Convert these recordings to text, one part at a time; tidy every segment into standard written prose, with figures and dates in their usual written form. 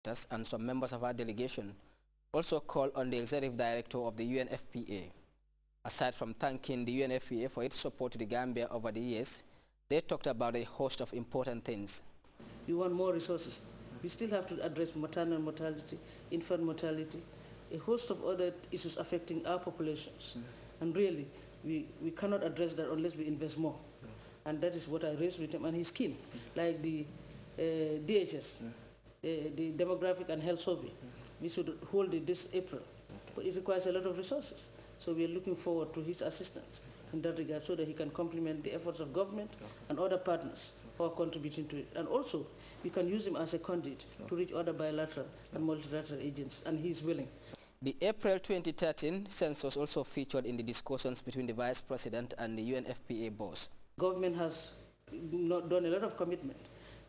and some members of our delegation also called on the executive director of the UNFPA. Aside from thanking the UNFPA for its support to the Gambia over the years, they talked about a host of important things. We want more resources. We still have to address maternal mortality, infant mortality, a host of other issues affecting our populations. And really, we cannot address that unless we invest more. And that is what I raised with him, and he's keen. Like the DHS, the Demographic and Health Survey. We should hold it this April. But it requires a lot of resources. So we are looking forward to his assistance in that regard so that he can complement the efforts of government and other partners who are contributing to it. And also, we can use him as a conduit to reach other bilateral and multilateral agents, and he's willing. The April 2013 census also featured in the discussions between the Vice President and the UNFPA boss. Government has done a lot of commitment.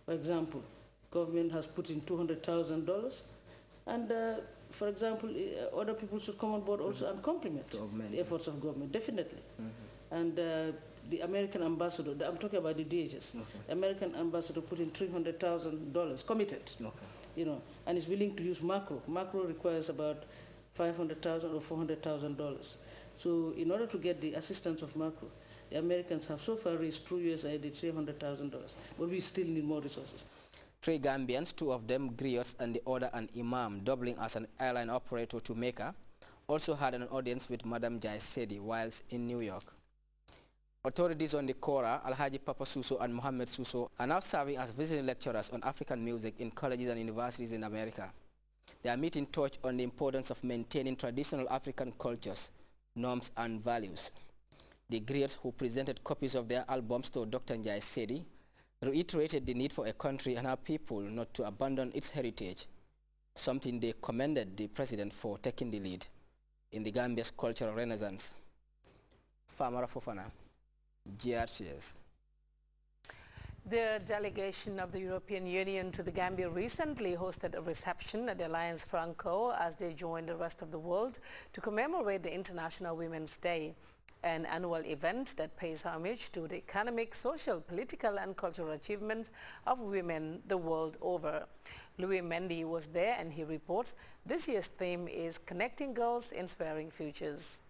For example, government has put in $200,000, and for example, other people should come on board also and complement the efforts of government, definitely. And the American ambassador, I'm talking about the DHS, the American ambassador put in $300,000 committed, you know, and is willing to use macro. Macro requires about $500,000 or $400,000. So in order to get the assistance of macro, the Americans have so far raised through USAID $300,000, but we still need more resources. 3 Gambians, 2 of them Grts and the other an imam, doubling as an airline operator to Mecca, also had an audience with Madam Jai Sedi whilst in New York. Authorities on the Kora, Alhaji Papa Suso and Mohammed Suso, are now serving as visiting lecturers on African music in colleges and universities in America. Their meeting touched on the importance of maintaining traditional African cultures, norms and values. The Grts, who presented copies of their albums to Dr. Jai Sedi, reiterated the need for a country and our people not to abandon its heritage, something they commended the president for taking the lead in the Gambia's cultural renaissance. Famara Fofana, Grts. The delegation of the European Union to the Gambia recently hosted a reception at the Alliance Franco as they joined the rest of the world to commemorate the International Women's Day, an annual event that pays homage to the economic, social, political and cultural achievements of women the world over. Louis Mendy was there and he reports this year's theme is Connecting Girls, Inspiring Futures.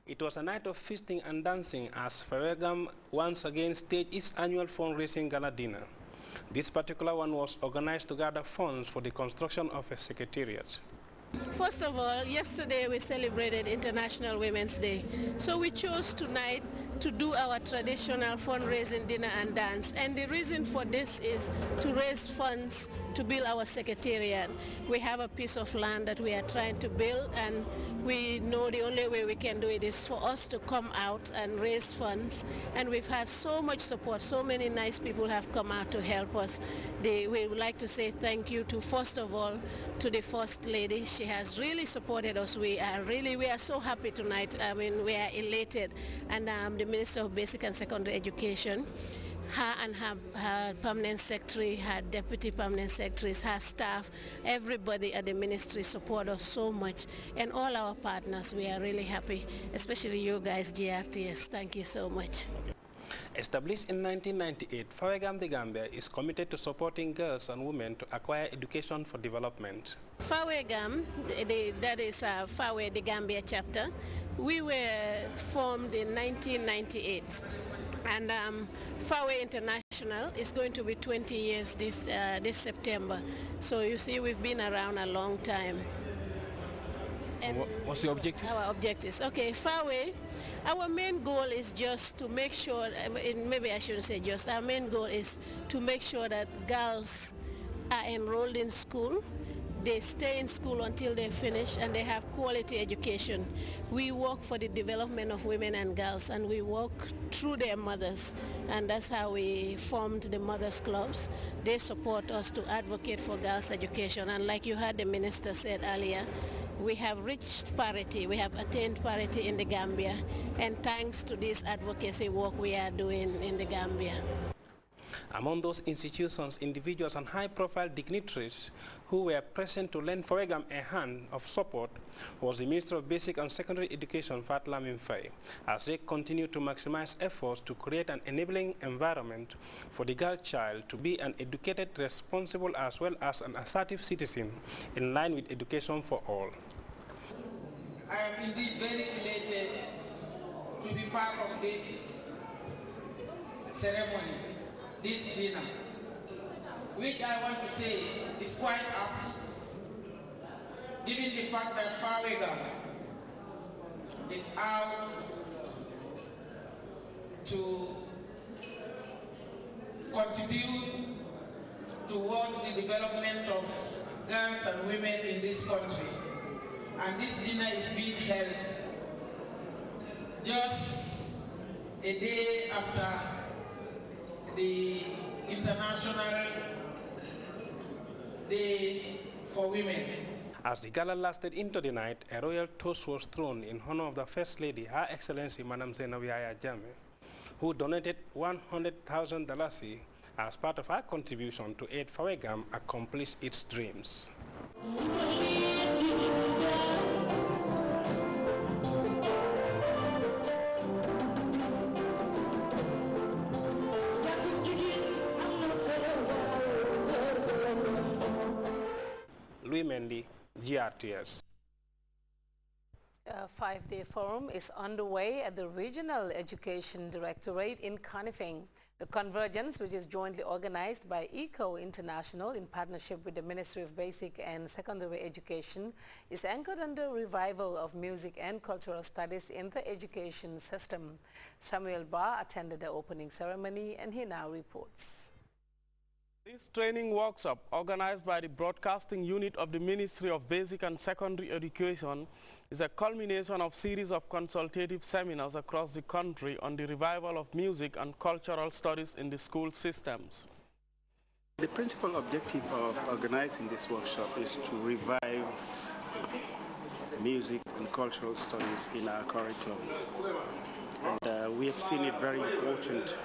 It was a night of feasting and dancing as Fawegam once again staged its annual fundraising gala dinner. This particular one was organized to gather funds for the construction of a secretariat. First of all, yesterday we celebrated International Women's Day. So we chose tonight to do our traditional fundraising dinner and dance. And the reason for this is to raise funds to build our secretariat. We have a piece of land that we are trying to build, and we know the only way we can do it is for us to come out and raise funds. And we've had so much support. So many nice people have come out to help us. We would like to say thank you to, first of all, to the First Lady. She has really supported us. We are so happy tonight. I mean, we are elated. And the Minister of Basic and Secondary Education, her and her permanent secretary, her deputy permanent secretaries, her staff, everybody at the ministry support us so much. And all our partners, we are really happy, especially you guys, GRTS. Thank you so much. Established in 1998, Fawegam the Gambia is committed to supporting girls and women to acquire education for development. Fawegam, that is Fawe the Gambia chapter, we were formed in 1998. And Fawe International is going to be 20 years this September. So you see, we've been around a long time. And what's your objective? Our objectives. Okay, Fawe, our main goal is just to make sure, maybe I shouldn't say just, our main goal is to make sure that girls are enrolled in school, they stay in school until they finish, and they have quality education. We work for the development of women and girls, and we work through their mothers, and that's how we formed the Mothers Clubs. They support us to advocate for girls' education, and like you heard the minister said earlier, we have reached parity, we have attained parity in the Gambia, and thanks to this advocacy work we are doing in the Gambia. Among those institutions, individuals and high-profile dignitaries who were present to lend Fawegam a hand of support was the Minister of Basic and Secondary Education, Fat Lamin Faye, as they continue to maximize efforts to create an enabling environment for the girl child to be an educated, responsible, as well as an assertive citizen in line with education for all. I am indeed very elated to be part of this ceremony, this dinner, which I want to say is quite apt, given the fact that Fawegam is out to contribute towards the development of girls and women in this country. And this dinner is being held just a day after the International Day for Women. As the gala lasted into the night, a royal toast was thrown in honor of the First Lady, Her Excellency Madam Zainab Yahya Jammeh, who donated $100,000 as part of her contribution to aid Fawegam accomplish its dreams. Louis Mendy, GRTS. A 5-day forum is underway at the Regional Education Directorate in Kanifing. The convergence, which is jointly organized by ECO International in partnership with the Ministry of Basic and Secondary Education, is anchored on the revival of music and cultural studies in the education system. Samuel Barr attended the opening ceremony and he now reports. This training workshop, organized by the Broadcasting Unit of the Ministry of Basic and Secondary Education, is a culmination of series of consultative seminars across the country on the revival of music and cultural studies in the school systems. The principal objective of organizing this workshop is to revive music and cultural studies in our curriculum. And we have seen it very important,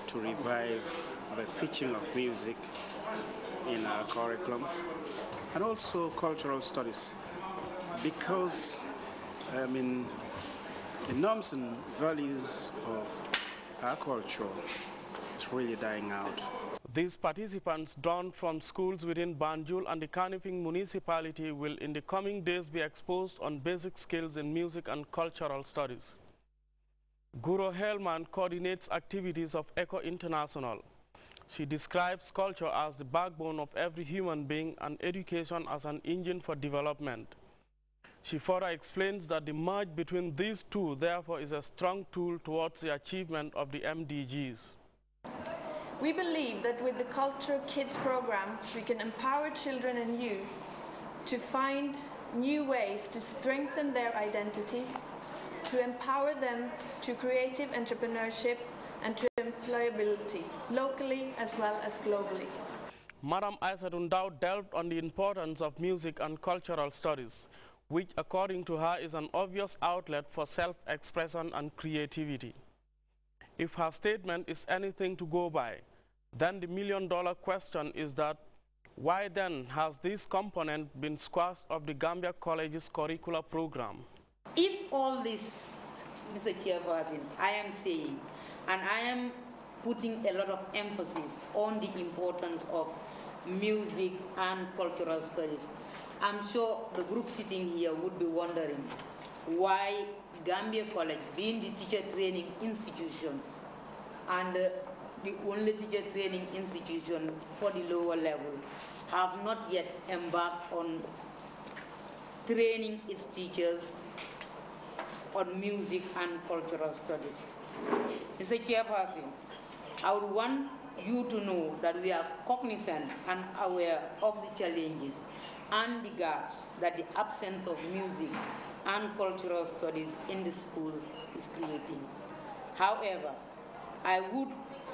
to revive the teaching of music in our curriculum and also cultural studies, because the norms and values of our culture is really dying out. These participants drawn from schools within Banjul and the Kanifing municipality will in the coming days be exposed on basic skills in music and cultural studies. Guro Helman coordinates activities of ECO International. She describes culture as the backbone of every human being and education as an engine for development. She further explains that the merge between these two therefore is a strong tool towards the achievement of the MDGs. We believe that with the Culture Kids program, we can empower children and youth to find new ways to strengthen their identity, to empower them to creative entrepreneurship and to employability, locally as well as globally. Madam Aisatun Daw delved on the importance of music and cultural studies, which according to her is an obvious outlet for self-expression and creativity. If her statement is anything to go by, then the million-dollar question is that why then has this component been squashed of the Gambia College's curricular program? If all this, Mr. Chairperson, I am saying, and I am putting a lot of emphasis on the importance of music and cultural studies, I'm sure the group sitting here would be wondering why Gambia College, being the teacher training institution and the only teacher training institution for the lower level, have not yet embarked on training its teachers on music and cultural studies. Mr. Chairperson, I would want you to know that we are cognizant and aware of the challenges and the gaps that the absence of music and cultural studies in the schools is creating. However, I would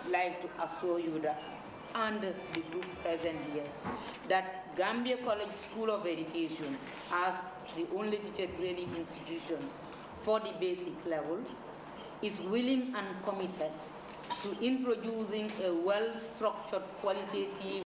like to assure you that, and the group present here, that Gambia College School of Education, as the only teacher training institution for the basic level, is willing and committed to introducing a well-structured qualitative